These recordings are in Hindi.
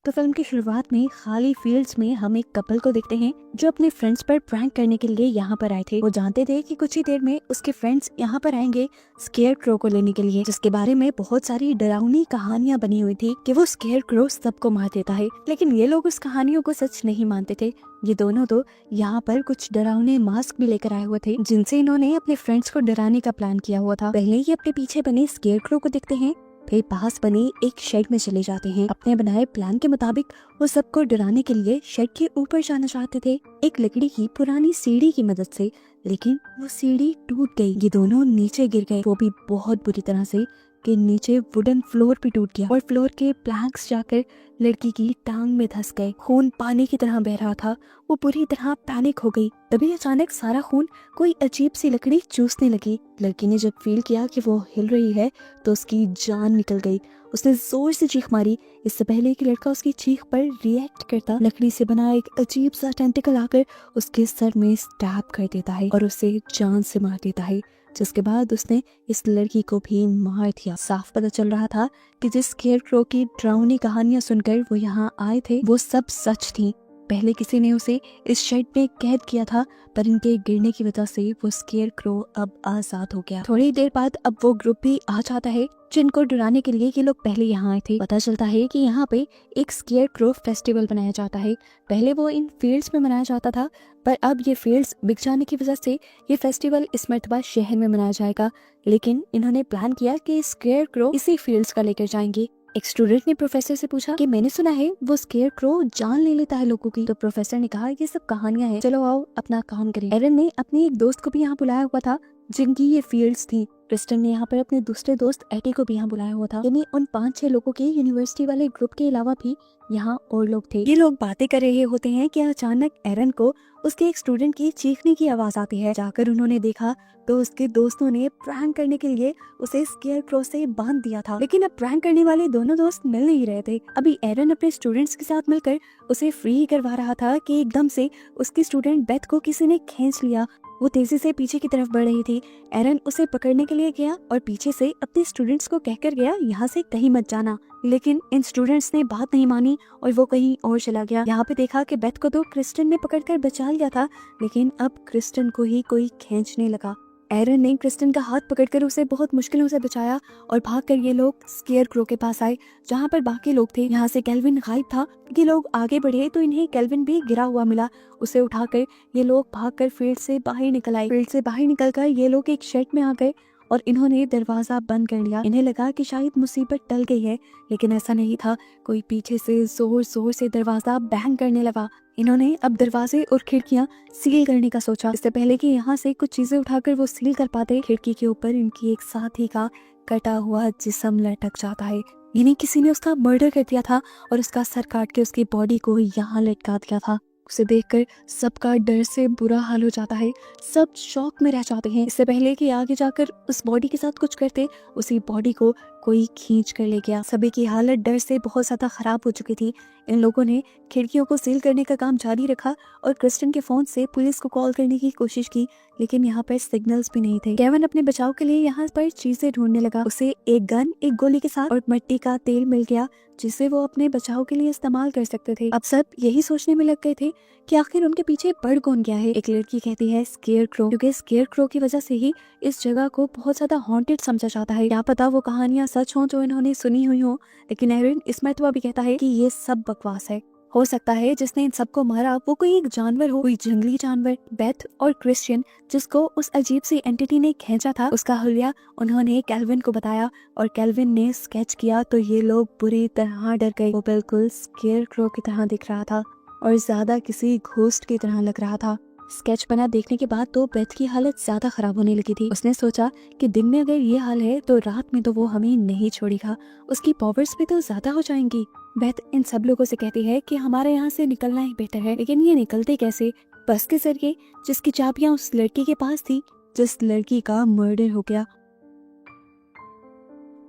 तो फिल्म की शुरुआत में खाली फील्ड्स में हम एक कपल को देखते हैं जो अपने फ्रेंड्स पर प्रैंक करने के लिए यहाँ पर आए थे। वो जानते थे कि कुछ ही देर में उसके फ्रेंड्स यहाँ पर आएंगे स्केयर क्रो को लेने के लिए, जिसके बारे में बहुत सारी डरावनी कहानियाँ बनी हुई थी कि वो स्केयर क्रो सबको मार देता है। लेकिन ये लोग उस कहानियों को सच नहीं मानते थे। ये दोनों तो यहाँ पर कुछ डरावने मास्क भी लेकर आए हुए थे जिनसे इन्होंने अपने फ्रेंड्स को डराने का प्लान किया हुआ था। पहले ही अपने पीछे बने स्केयर क्रो को देखते हैं, फिर पास बने एक शेड में चले जाते हैं। अपने बनाए प्लान के मुताबिक वो सबको डराने के लिए शेड के ऊपर जाना चाहते थे एक लकड़ी की पुरानी सीढ़ी की मदद से, लेकिन वो सीढ़ी टूट गई। ये दोनों नीचे गिर गए, वो भी बहुत बुरी तरह से कि नीचे वुडन फ्लोर भी टूट गया और फ्लोर के प्लैंक्स जाकर लड़की की टांग में धंस गए। खून पानी की तरह बह रहा था। वो पूरी तरह पैनिक हो गई। तभी अचानक सारा खून कोई अजीब सी लकड़ी चूसने लगी। लड़की ने जब फील किया कि वो हिल रही है तो उसकी जान निकल गई। उसने जोर से चीख मारी। इससे पहले कि लड़का उसकी चीख पर रिएक्ट करता, लकड़ी से बना एक अजीब सा टेंटिकल आकर उसके सर में स्टैब कर देता है और उसे जान से मार देता है, जिसके बाद उसने इस लड़की को भी मार दिया। साफ पता चल रहा था कि जिस स्केयर क्रो की डरावनी कहानियां सुनकर वो यहाँ आए थे वो सब सच थी। पहले किसी ने उसे इस शेड में कैद किया था, पर इनके गिरने की वजह से वो स्केयर क्रो अब आजाद हो गया। थोड़ी देर बाद अब वो ग्रुप भी आ जाता है जिनको डराने के लिए ये लोग पहले यहाँ आए थे। पता चलता है कि यहाँ पे एक स्केयर क्रो फेस्टिवल बनाया जाता है। पहले वो इन फील्ड्स में मनाया जाता था, पर अब ये फील्ड्स बिक जाने की वजह से ये फेस्टिवल इस मर्तबा शहर में मनाया जाएगा। लेकिन इन्होंने प्लान किया कि स्केयर क्रो इसी फील्ड्स का लेकर जाएंगे। एक स्टूडेंट ने प्रोफेसर से पूछा कि मैंने सुना है वो स्केयर क्रो जान ले लेता है लोगों की। तो प्रोफेसर ने कहा ये सब कहानियां हैं, चलो आओ अपना काम करें। एरन ने अपने एक दोस्त को भी यहाँ बुलाया हुआ था जिनकी ये फील्ड्स थी। क्रिस्टन ने यहाँ पर अपने दूसरे दोस्त एटी को भी यहाँ बुलाया हुआ था। यानी उन 5-6 लोगों के यूनिवर्सिटी वाले ग्रुप के अलावा भी यहाँ और लोग थे। ये लोग बातें कर रहे होते हैं कि अचानक एरन को उसके एक स्टूडेंट की चीखने की आवाज आती है। जाकर उन्होंने देखा तो उसके दोस्तों ने प्रैंक करने के लिए उसे स्केयर क्रो से बांध दिया था। लेकिन अब प्रैंक करने वाले दोनों दोस्त मिल नहीं रहे थे। अभी एरन अपने स्टूडेंट्स के साथ मिलकर उसे फ्री करवा रहा था कि एकदम से उसकी स्टूडेंट बेथ को किसी ने खींच लिया। वो तेजी से पीछे की तरफ बढ़ रही थी। एरन उसे पकड़ने के लिए गया और पीछे से अपने स्टूडेंट्स को कहकर गया यहाँ से कहीं मत जाना। लेकिन इन स्टूडेंट्स ने बात नहीं मानी और वो कहीं और चला गया। यहाँ पे देखा कि बेथ को तो क्रिस्टन ने पकड़कर बचा लिया था, लेकिन अब क्रिस्टन को ही कोई खींचने लगा। एरन ने क्रिस्टन का हाथ पकड़कर उसे बहुत मुश्किलों से बचाया और भागकर ये लोग स्केयर क्रो के पास आए जहाँ पर बाकी लोग थे। यहाँ से केल्विन गायब था। ये लोग आगे बढ़े तो इन्हें केल्विन भी गिरा हुआ मिला। उसे उठाकर ये लोग भागकर फील्ड से बाहर निकल आए। फील्ड से बाहर निकलकर ये लोग एक शेड में आ गए और इन्होंने दरवाजा बंद कर लिया। इन्हें लगा कि शायद मुसीबत टल गई है, लेकिन ऐसा नहीं था। कोई पीछे से जोर जोर से दरवाजा बैंग करने लगा। इन्होंने अब दरवाजे और खिड़कियां सील करने का सोचा। इससे पहले कि यहाँ से कुछ चीजें उठाकर वो सील कर पाते, खिड़की के ऊपर इनकी एक साथी का कटा हुआ जिस्म लटक जाता है। यानी किसी ने उसका मर्डर कर दिया था और उसका सर काट के उसकी बॉडी को यहाँ लटका दिया था। उसे देखकर सबका डर से बुरा हाल हो जाता है। सब शॉक में रह जाते हैं। इससे पहले कि आगे जाकर उस बॉडी के साथ कुछ करते, उसी बॉडी को कोई खींच कर ले गया। सभी की हालत डर से बहुत ज्यादा खराब हो चुकी थी। इन लोगों ने खिड़कियों को सील करने का काम जारी रखा और क्रिस्टन के फोन से पुलिस को कॉल करने की कोशिश की, लेकिन यहाँ पर सिग्नल्स भी नहीं थे। केविन अपने बचाव के लिए यहाँ पर चीजें ढूंढने लगा। उसे एक गन, एक गोली के साथ और मिट्टी का तेल मिल गया जिसे वो अपने बचाव के लिए इस्तेमाल कर सकते थे। अब सब यही सोचने में लग गए थे कि आखिर उनके पीछे पड़ कौन गया है। एक लड़की कहती है स्केयर क्रो, क्योंकि स्केयर क्रो की वजह से ही इस जगह को बहुत ज्यादा हॉन्टेड समझा जाता है। क्या पता वो कहानियां सच हों जो इन्होंने सुनी हुई हो, लेकिन एरन इस मर्तबा भी कहता है कि ये सब बकवास है। हो सकता है जिसने इन सबको मारा वो कोई एक जानवर हो, कोई जंगली जानवर। बेथ और क्रिश्चियन जिसको उस अजीब सी एंटिटी ने खींचा था, उसका हुलिया उन्होंने केल्विन को बताया और केल्विन ने स्केच किया तो ये लोग बुरी तरह डर गए। वो बिल्कुल स्केयर क्रो की तरह दिख रहा था और ज्यादा किसी घोस्ट की तरह लग रहा था। स्केच बना देखने के बाद तो बेथ की हालत ज्यादा खराब होने लगी थी। उसने सोचा कि दिन में अगर ये हाल है तो रात में तो वो हमें नहीं छोड़ेगा, उसकी पावर्स भी तो ज्यादा हो जाएंगी। बेथ इन सब लोगों से कहती है कि हमारे यहाँ से निकलना ही बेहतर है, लेकिन ये निकलते कैसे? बस के जरिए, जिसकी चाबियां उस लड़की के पास थी जिस लड़की का मर्डर हो गया।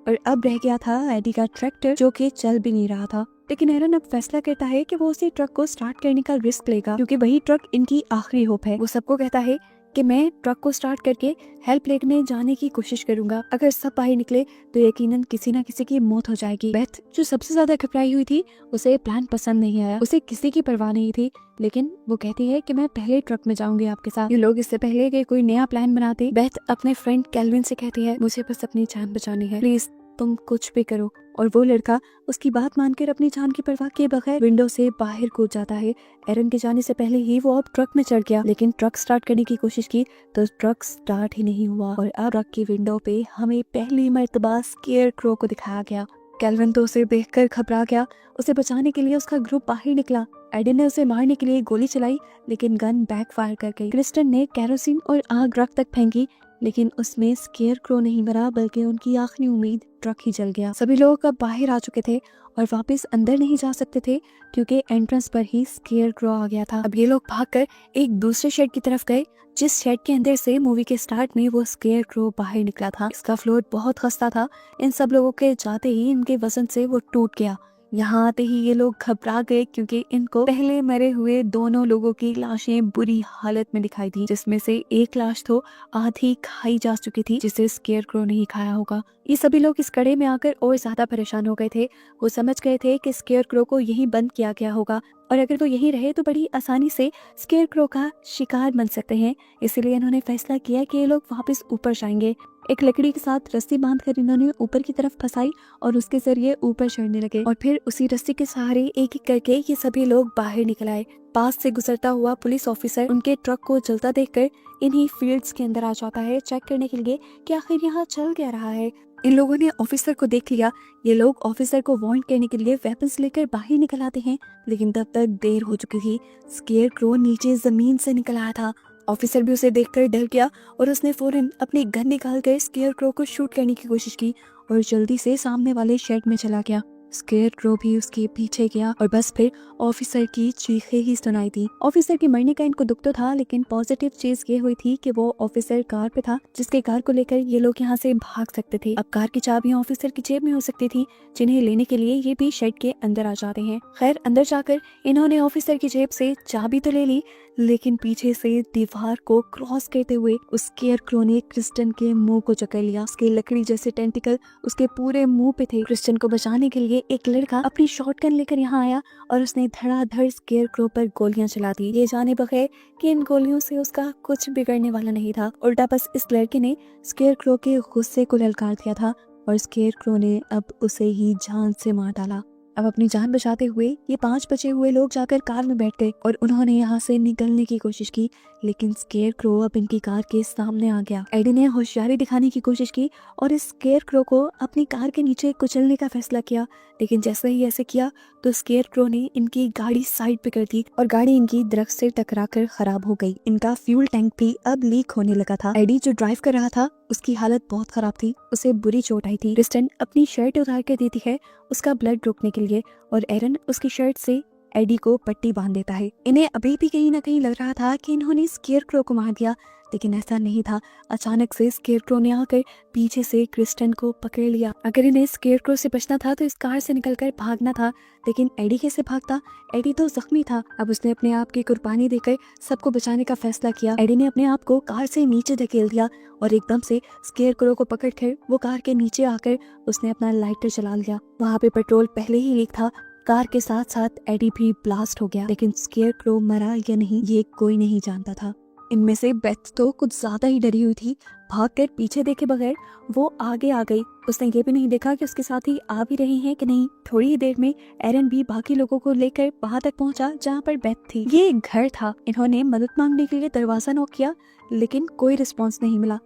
और अब रह गया था एडी का ट्रैक्टर जो कि चल भी नहीं रहा था। लेकिन एरन अब फैसला करता है कि वो उसी ट्रक को स्टार्ट करने का रिस्क लेगा, क्योंकि वही ट्रक इनकी आखिरी होप है। वो सबको कहता है कि मैं ट्रक को स्टार्ट करके हेल्प लेने जाने की कोशिश करूंगा। अगर सब बाहर निकले तो यकीनन किसी न किसी की मौत हो जाएगी। बेथ जो सबसे ज्यादा घबराई हुई थी, उसे प्लान पसंद नहीं आया, उसे किसी की परवाह नहीं थी, लेकिन वो कहती है कि मैं पहले ट्रक में जाऊंगी आपके साथ। ये लोग इससे पहले कि कोई नया प्लान बनाते, बेथ अपने फ्रेंड कैल्विन से कहती है मुझे बस अपनी जान बचानी है, प्लीज तुम कुछ भी करो। और वो लड़का उसकी बात मानकर अपनी जान की परवाह किए बगैर विंडो से बाहर कूद जाता है। एरन के जाने से पहले ही वो अब ट्रक में चढ़ गया, लेकिन ट्रक स्टार्ट करने की कोशिश की तो ट्रक स्टार्ट ही नहीं हुआ। और अब ट्रक की विंडो पे हमें पहली मर्तबा स्केयरक्रो को दिखाया गया। कैल्विन तो उसे देखकर घबरा गया। उसे बचाने के लिए उसका ग्रुप बाहर निकला। एडन ने उसे मारने के लिए गोली चलाई, लेकिन गन बैकफायर कर गई। क्रिस्टन ने केरोसिन और आग ट्रक तक फेंकी, लेकिन उसमें स्केयरक्रो नहीं मरा, बल्कि उनकी आखिरी उम्मीद ट्रक ही जल गया। सभी लोग अब बाहर आ चुके थे और वापस अंदर नहीं जा सकते थे, क्योंकि एंट्रेंस पर ही स्केयरक्रो आ गया था। अब ये लोग भागकर एक दूसरे शेड की तरफ गए, जिस शेड के अंदर से मूवी के स्टार्ट में वो स्केयरक्रो बाहर निकला था। इसका फ्लोर बहुत खस्ता था। इन सब लोगों के जाते ही इनके वजन से वो टूट गया। यहाँ आते ही ये लोग घबरा गए, क्योंकि इनको पहले मरे हुए दोनों लोगों की लाशें बुरी हालत में दिखाई दी, जिसमें से एक लाश तो आधी खाई जा चुकी थी, जिसे स्केयरक्रो नहीं खाया होगा। ये सभी लोग इस कड़े में आकर और ज्यादा परेशान हो गए थे। वो समझ गए थे कि स्केयरक्रो को यहीं बंद किया गया होगा, और अगर वो यहीं रहे तो बड़ी आसानी से स्केयरक्रो का शिकार बन सकते हैं। इसलिए इन्होंने फैसला किया कि ये लोग वापस ऊपर जाएंगे। एक लकड़ी के साथ रस्सी बांधकर इन्होंने ऊपर की तरफ फंसाई और उसके जरिए ऊपर चढ़ने लगे, और फिर उसी रस्सी के सहारे एक एक करके ये सभी लोग बाहर निकल आए। पास से गुजरता हुआ पुलिस ऑफिसर उनके ट्रक को जलता देखकर इन्हीं फील्ड्स के अंदर आ जाता है, चेक करने के लिए कि आखिर यहाँ चल क्या रहा है। इन लोगों ने ऑफिसर को देख लिया। ये लोग ऑफिसर को वार्न करने के लिए वेपन्स लेकर बाहर निकल आते हैं, लेकिन तब तक देर हो चुकी थी। स्केयरक्रो नीचे जमीन से निकल आया था। ऑफिसर भी उसे देखकर डर गया और उसने फौरन अपनी गन निकालकर स्केयरक्रो को शूट करने की कोशिश की और जल्दी से सामने वाले शेड में चला गया। स्केयरक्रो भी उसके पीछे गया और बस फिर ऑफिसर की चीखें ही सुनाई दी। ऑफिसर के मरने का इनको दुख तो था, लेकिन पॉजिटिव चीज ये हुई थी कि वो ऑफिसर कार पे था, जिसके कार को लेकर ये लोग यहाँ से भाग सकते थे। अब कार की चाबियां ऑफिसर की जेब में हो सकती थी, जिन्हें लेने के लिए ये भी शेड के अंदर आ जाते हैं। खैर, अंदर जाकर इन्होंने ऑफिसर की जेब से चाबी तो ले ली, लेकिन पीछे से दीवार को क्रॉस करते हुए उस स्केयरक्रो ने क्रिस्टन के मुंह को जकड़ लिया। उसके लकड़ी जैसे टेंटिकल उसके पूरे मुंह पे थे। क्रिस्टन को बचाने के लिए एक लड़का अपनी शॉटगन लेकर यहाँ आया और उसने धड़ाधड़ स्केयरक्रो पर गोलियां चला दी, ये जाने बगैर कि इन गोलियों से उसका कुछ बिगड़ने वाला नहीं था। उल्टा बस इस लड़के ने स्केयरक्रो के गुस्से को ललकार दिया था और स्केयरक्रो ने अब उसे ही जान से मार डाला। अब अपनी जान बचाते हुए ये 5 बचे हुए लोग जाकर कार में बैठ गए और उन्होंने यहाँ से निकलने की कोशिश की, लेकिन स्केयरक्रो अब इनकी कार के सामने आ गया। एडी ने होशियारी दिखाने की कोशिश की और इस स्केयरक्रो को अपनी कार के नीचे कुचलने का फैसला किया, लेकिन जैसे ही ऐसे किया तो स्केयरक्रो ने इनकी गाड़ी साइड पे कर दी और गाड़ी इनकी दरख्त से टकराकर खराब हो गई। इनका फ्यूल टैंक भी अब लीक होने लगा था। एडी जो ड्राइव कर रहा था उसकी हालत बहुत खराब थी, उसे बुरी चोट आई थी। क्रिस्टन अपनी शर्ट उतार कर देती है उसका ब्लड रोकने के लिए और एरन उसकी शर्ट से एडी को पट्टी बांध देता है। इन्हें अभी भी कहीं ना कहीं लग रहा था कि इन्होंने स्केयरक्रो को मार दिया, लेकिन ऐसा नहीं था। अचानक से स्केयरक्रो ने आकर पीछे से क्रिस्टन को पकड़ लिया। अगर इन्हें स्केयरक्रो से बचना था तो इस कार से निकलकर भागना था, लेकिन एडी कैसे भागता? एडी तो जख्मी था। अब उसने अपने आप की कुर्बानी देकर सबको बचाने का फैसला किया। एडी ने अपने आप को कार से नीचे धकेल दिया और एकदम से स्केयरक्रो को पकड़कर वो कार के नीचे आकर उसने अपना लाइटर जला लिया। वहाँ पे पेट्रोल पहले ही लीक था। कार के साथ साथ एडी भी ब्लास्ट हो गया, लेकिन स्केयरक्रो मरा या नहीं ये कोई नहीं जानता था। इनमें से बेथ तो कुछ ज्यादा ही डरी हुई थी। भागकर पीछे देखे बगैर वो आगे आ गई। उसने ये भी नहीं देखा कि उसके साथी आ भी रहे हैं कि नहीं। थोड़ी ही देर में एरन भी बाकी लोगों को लेकर वहां तक पहुंचा जहां पर बेथ थी। ये एक घर था। इन्होंने मदद मांगने के लिए दरवाजा नॉक किया, लेकिन कोई रिस्पॉन्स नहीं मिला।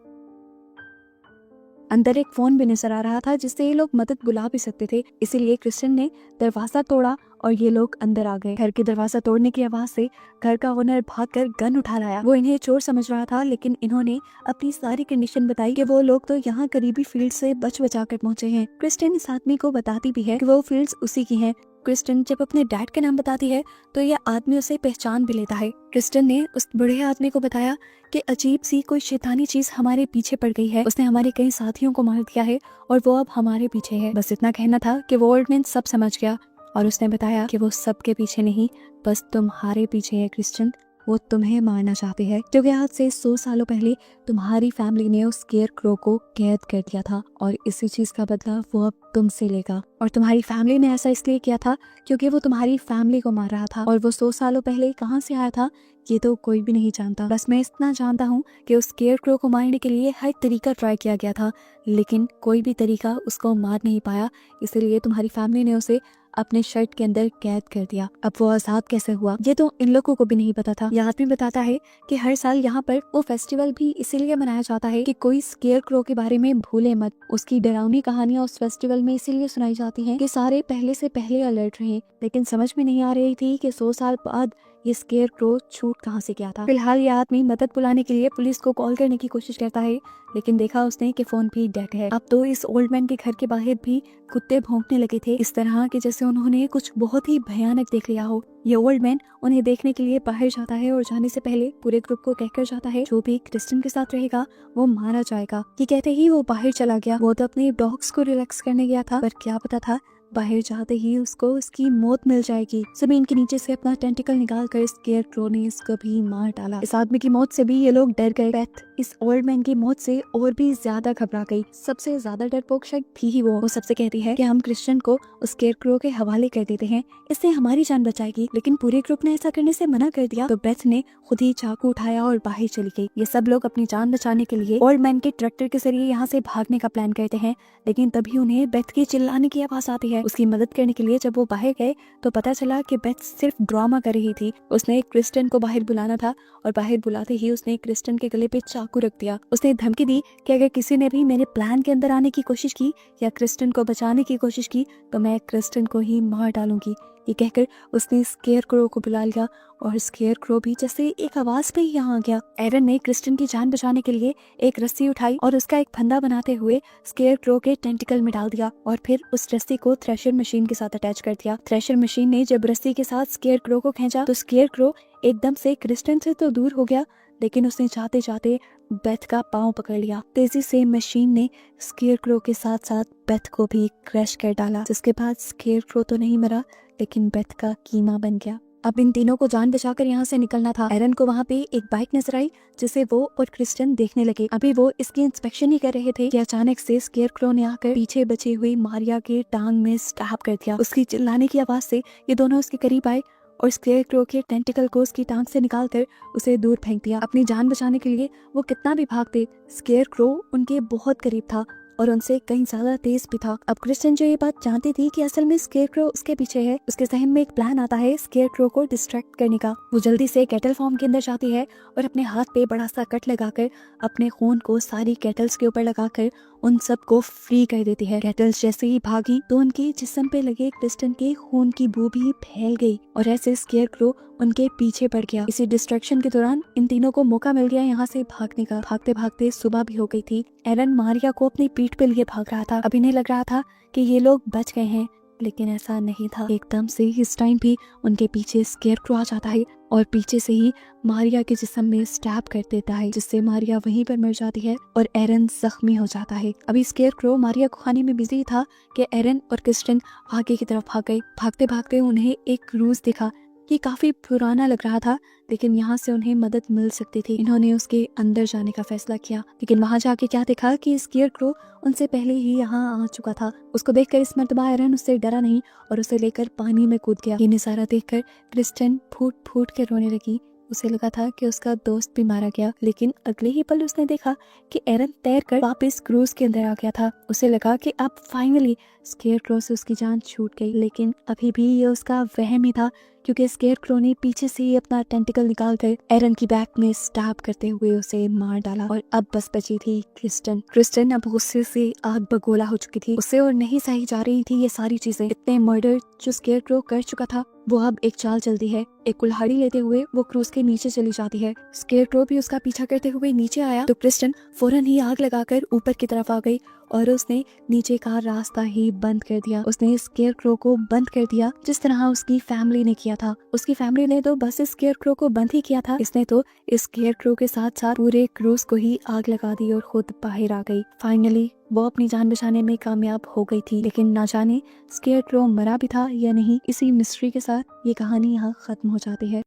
अंदर एक फोन भी नजर आ रहा था जिससे ये लोग मदद बुला भी सकते थे, इसीलिए क्रिस्टन ने दरवाजा तोड़ा और ये लोग अंदर आ गए। घर के दरवाजा तोड़ने की आवाज से घर का ओनर भागकर गन उठा लाया। वो इन्हें चोर समझ रहा था, लेकिन इन्होंने अपनी सारी कंडीशन बताई कि वो लोग तो यहाँ करीबी फील्ड से बच बचा कर पहुंचे हैं। क्रिस्टन इस आदमी को बताती भी है कि वो फील्ड्स उसी की हैं। क्रिस्टन जब अपने डैड का नाम बताती है तो यह आदमी उसे पहचान भी लेता है। क्रिस्टन ने उस बूढ़े आदमी को बताया कि अजीब सी कोई शैतानी चीज हमारे पीछे पड़ गई है, उसने हमारे कई साथियों को मार दिया है और वो अब हमारे पीछे है। बस इतना कहना था कि वो ओल्ड मैन सब समझ गया और उसने बताया कि वो सबके पीछे नहीं, बस तुम्हारे पीछे है क्रिस्टन। वो तुम्हें मारना चाहते हैं, क्योंकि आज से 100 सालों पहले तुम्हारी फैमिली ने उस स्केयर क्रो को कैद कर दिया था और इसी चीज का बदला वो अब तुमसे लेगा। और तुम्हारी फैमिली ने ऐसा इसलिए किया था क्योंकि वो तुम्हारी फैमिली को मार रहा था, और वो 100 सालों पहले कहाँ से आया था ये तो कोई भी नहीं जानता। बस मैं इतना जानता हूँ कि उस स्केयर क्रो को मारने के लिए हर तरीका ट्राई किया गया था, लेकिन कोई भी तरीका उसको मार नहीं पाया, इसीलिए तुम्हारी फैमिली ने उसे अपने शर्ट के अंदर कैद कर दिया। अब वो आजाद कैसे हुआ ये तो इन लोगों को भी नहीं पता था। यह आदमी बताता है कि हर साल यहाँ पर वो फेस्टिवल भी इसीलिए मनाया जाता है कि कोई स्केयर क्रो के बारे में भूले मत। उसकी डरावनी कहानियां उस फेस्टिवल में इसीलिए सुनाई जाती हैं कि सारे पहले से पहले अलर्ट रहे। लेकिन समझ में नहीं आ रही थी कि 100 साल बाद ये स्केयर क्रो छूट कहाँ से गया था। फिलहाल ये आदमी मदद बुलाने के लिए पुलिस को कॉल करने की कोशिश करता है, लेकिन देखा उसने कि फोन भी डेड है। अब तो इस ओल्ड मैन के घर के बाहर भी कुत्ते भौंकने लगे थे, इस तरह कि जैसे उन्होंने कुछ बहुत ही भयानक देख लिया हो। ये ओल्ड मैन उन्हें देखने के लिए बाहर जाता है और जाने से पहले पूरे ग्रुप को कहकर जाता है जो भी क्रिस्टन के साथ रहेगा वो मारा जाएगा। ये कहते ही वो बाहर चला गया। वो तो अपने डॉग्स को रिलैक्स करने गया था, पर क्या पता था बाहर जाते ही उसको उसकी मौत मिल जाएगी। जमीन के नीचे से अपना टेंटिकल निकाल कर स्केयर क्रो ने इसको भी मार डाला। इस आदमी की मौत से भी ये लोग डर गए। बेथ इस ओल्ड मैन की मौत से और भी ज्यादा घबरा गई। सबसे ज्यादा डरपोक शायद थी ही वो सबसे कहती है कि हम क्रिस्टियन को उस स्केयर क्रो के हवाले कर देते हैं, इससे हमारी जान बचाएगी। लेकिन पूरे ग्रुप ने ऐसा करने से मना कर दिया, तो बेथ ने खुद ही चाकू उठाया और बाहर चली गई। ये सब लोग अपनी जान बचाने के लिए ओल्ड मैन के ट्रैक्टर के जरिए यहाँ से भागने का प्लान करते हैं, लेकिन तभी उन्हें बेथ के चिल्लाने की आवाज आती है। उसकी मदद करने के लिए जब वो बाहर गए तो पता चला कि बेथ सिर्फ ड्रामा कर रही थी। उसने क्रिस्टन को बाहर बुलाना था और बाहर बुलाते ही उसने क्रिस्टन के गले पे चाकू रख दिया। उसने धमकी दी कि अगर किसी ने भी मेरे प्लान के अंदर आने की कोशिश की या क्रिस्टन को बचाने की कोशिश की तो मैं क्रिस्टन को ही मार डालूंगी। ये कहकर उसने स्केयर क्रो को बुला लिया और स्केयर क्रो भी जैसे एक आवाज पे ही यहाँ आ गया। एरन ने क्रिस्टन की जान बचाने के लिए एक रस्सी उठाई और उसका एक फंदा बनाते हुए स्केयर क्रो के टेंटिकल में डाल दिया और फिर उस रस्सी को थ्रेशर मशीन के साथ अटैच कर दिया। थ्रेशर मशीन ने जब रस्सी के साथ स्केयर क्रो को खींचा तो स्केयर क्रो एकदम से क्रिस्टन से तो दूर हो गया, लेकिन उसने जाते जाते बेथ का पांव पकड़ लिया। तेजी से मशीन ने स्केयर क्रो के साथ साथ बेथ को भी क्रैश कर डाला, जिसके बाद स्केयर क्रो तो नहीं मरा लेकिन बेथ का कीमा बन गया। अब इन तीनों को जान बचाकर यहाँ से निकलना था। एरन को वहाँ पे एक बाइक नजर आई जिसे वो और क्रिस्टन देखने लगे। अभी वो इसकी इंस्पेक्शन ही कर रहे थे कि अचानक से स्केयर क्रो ने आकर पीछे बची हुई मारिया के टांग में स्टैब कर दिया। उसकी चिल्लाने की आवाज से ये दोनों उसके करीब आए और स्केयर क्रो के टेंटिकल को उसकी टांग से निकालकर उसे दूर फेंक दिया। अपनी जान बचाने के लिए वो कितना भी भागते, स्केयर क्रो उनके बहुत करीब था और उनसे कहीं ज्यादा तेज भी था। अब क्रिस्टन जो ये बात जानती थी कि असल में स्केयर क्रो उसके पीछे है, उसके जहन में एक प्लान आता है स्केयर क्रो को डिस्ट्रैक्ट करने का। वो जल्दी से कैटल फार्म के अंदर जाती है और अपने हाथ पे बड़ा सा कट लगाकर अपने खून को सारी कैटल्स के ऊपर लगाकर उन सबको फ्री कर देती है। कैटल्स जैसे ही भागी तो उनके जिस्म पे लगे क्रिस्टन के खून की बू भी फैल गई और ऐसे स्केयर क्रो उनके पीछे पड़ गया। इसी डिस्ट्रैक्शन के दौरान इन तीनों को मौका मिल गया यहाँ से भागने का। भागते भागते सुबह भी हो गई थी। एरन मारिया को अपनी पीठ पे लिए भाग रहा था। अब इन्हें लग रहा था कि ये लोग बच गए हैं, लेकिन ऐसा नहीं था। एकदम से इस टाइम भी उनके पीछे स्केयर क्रो आ जाता है और पीछे से ही मारिया के जिस्म में स्टैब कर देता है, जिससे मारिया वहीं पर मर जाती है और एरन जख्मी हो जाता है। अभी स्केयर क्रो मारिया को खाने में बिजी था कि एरन और क्रिस्टन आगे की तरफ भाग गए। भागते भागते उन्हें एक क्रूज दिखा। ये काफी पुराना लग रहा था, लेकिन यहाँ से उन्हें मदद मिल सकती थी। इन्होंने उसके अंदर जाने का फैसला किया, लेकिन वहाँ जाके क्या देखा कि स्केयर क्रो उनसे पहले ही यहाँ आ चुका था। उसको देखकर इस मर्तबा एरन उससे डरा नहीं और उसे लेकर पानी में कूद गया। ये नजारा देखकर क्रिस्टन फूट फूट के रोने लगी। उसे लगा था कि उसका दोस्त भी मारा गया, लेकिन अगले ही पल उसने देखा कि एरन तैरकर वापस क्रूज के अंदर आ गया था। उसे लगा कि अब फाइनली स्केयर क्रो से उसकी जान छूट गई, लेकिन अभी भी ये उसका वहम ही था, क्योंकि स्केयर क्रो ने पीछे से ही अपना टेंटिकल निकालकर एरन की बैक में स्टैब करते हुए उसे मार डाला। और अब बस बची थी क्रिस्टन। क्रिस्टन अब गुस्से से आग बगोला हो चुकी थी। उसे और नहीं सही जा रही थी ये सारी चीजें। इतने मर्डर जो स्केयर क्रो कर चुका था, वो अब एक चाल चलती है। एक कुल्हाड़ी लेते हुए वो क्रूज के नीचे चली जाती है। स्केयर क्रो भी उसका पीछा करते हुए नीचे आया तो क्रिस्टन फौरन ही आग लगाकर ऊपर की तरफ आ गई और उसने नीचे का रास्ता ही बंद कर दिया। उसने स्केयर क्रो को बंद कर दिया जिस तरह उसकी फैमिली ने किया था। उसकी फैमिली ने तो बस स्केयर क्रो को बंद ही किया था, इसने तो स्केयर क्रो के साथ साथ पूरे क्रूज को ही आग लगा दी और खुद बाहर आ गई। फाइनली वो अपनी जान बचाने में कामयाब हो गई थी, लेकिन ना जाने स्केयर क्रो मरा भी था या नहीं। इसी मिस्ट्री के साथ ये कहानी यहाँ खत्म हो जाती है।